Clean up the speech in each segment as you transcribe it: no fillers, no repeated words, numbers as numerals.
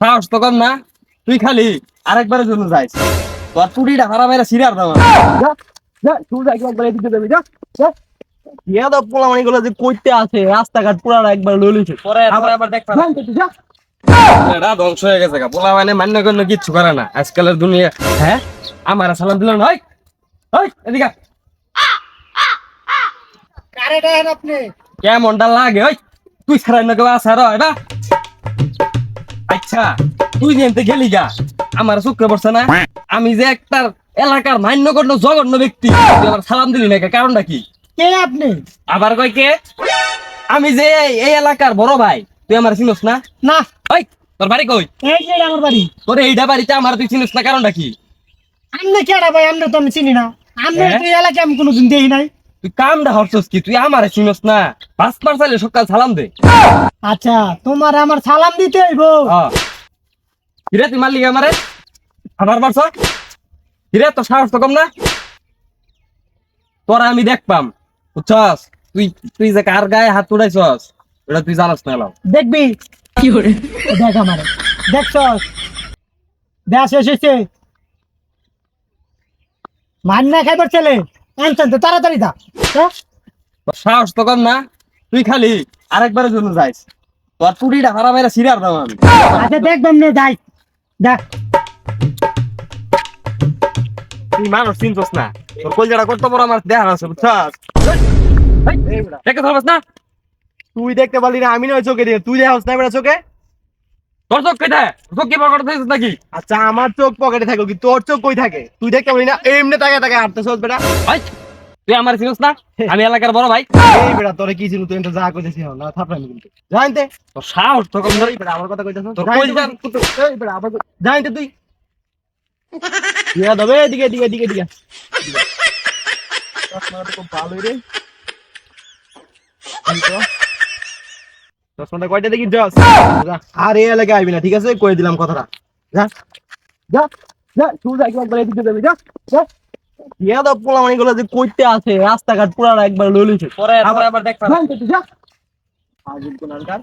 সাহস তো কম না, তুই খালি আরেকবারের জন্য যাইস। তোর টুটিটা হারা মেরা সিরিয়ার দাম যা যা, তুই যাই একবার এদিকে যাবি, যা যা। ইয়াদব পোলামানি গুলো যে কইতে আছে, রাস্তাঘাট পুরা একবার লইলিছে, পরে আবার দেখ যা। এটা ধ্বংস হয়ে গেছে গা, পোলা মানে মান্য গণ্য কিচ্ছু করে না আজকালের দুনিয়া। হ্যাঁ, আমার সালাম দিল না, ওই এদিকে আয়। কারে দেন আপনি? কেমনটা লাগে ওই, তুই ছাড়া না কেউ আসার হয় না। আচ্ছা, তুই যেতে গেলি গা, আমার চোখে পড়ছে না আমি যে একটা এলাকার মান্যগণ্য জঘন্য ব্যক্তি, তুই আমার সালাম দিলি না, কারণটা কি? কে আপনি? আবার কই কে? আমি যে এই এলাকার বড় ভাই, তুই আমার চিনস না? না, ওই তোর বাড়ি কই? এই যে আমার বাড়ি। তোর এইটা বাড়িতে আমার তুই চিনস না, কারণটা কি? আপনি কেডা ভাই? আপনি তো আমি চিনি না। আপনি হ্যাঁ? তো এই এলাকায় আমি কোনোদিন দেখি নাই। তুই কামটা হরছস কি? তুই আমার চিনস না? 5 চাইলে সকাল সালাম দে। আচ্ছা, তোমার আমার সালাম দিতে হইব। হিরে তুই মারলি আমারে, আবার মারছ? হিরে তোর সাহস তো কম না? তোরা আমি দেখপাম, বুঝছস? তুই তুই যে কার গায়ে হাত উড়াইছস এটা তুই জানাস না এলাও। দেখবি কি করে? দেখ আমারে, দেখছস? দেখ এসেছে মান্না খাইবার ছেলে। আনছেন তো তাড়াতাড়ি দা। তোর সাহস তো কম না? তুই খালি আরেকবারের জন্য যাইস, তোর টুটিটা হারা মেরা সিরিয়ার দাম আমি। আচ্ছা দেখবেন না, যাই দেখ। তুই মানুষ চিনছস না, তোর কলজাটা কত বড় আমার দেখার আছে, বুঝছস? দেখে ধরবাস না? তুই দেখতে পারলি না, আমি নয় চোখে দিয়ে, তুই দেখাস না বেটা চোখে। তোর চোখ কেটে চোখ কি বড় করতে নাকি? আচ্ছা, আমার চোখ পকেটে থাকে, কি তোর চোখ কই থাকে? তুই দেখতে পারলি না, এমনি তাকে তাকে হাঁটতেছ বেটা। ভাই তুই আমার চিনস না? আমি এলাকার বড় ভাই। এই বেটা তোরে কি ছিল, তুই এটা যা কইতেছি না থাপড়ামি কিন্তু জানতে। তোর সাহস তো কম ধরে। এই বেটা আমার কথা কইতেছ, তোর কলজার এই বেটা আবার জানতে তুই ইয়া দবে এদিকে এদিকে এদিকে এদিকে চশমাটা তো খুব ভালোই রে। চশমাটা কয়টা দেখি জস। আর এই এলাকায় আইবি না, ঠিক আছে? কই দিলাম কথাটা। যা যা যা, তুই যাই একবার এদিকে যাবি, যা যা। ইয়াদব পোলামানি গুলো যে কইতে আছে, রাস্তাঘাট পুরা একবার লইলিছে, পরে আবার দেখ জানতে তুই যা। আজিব কোনালকার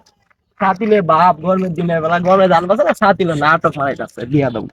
সাতিলে বাপ গরমের দিনের বেলা গরমে ধান বাসে না, সাতিলে নাটক মারাইতাছে বিয়াদব।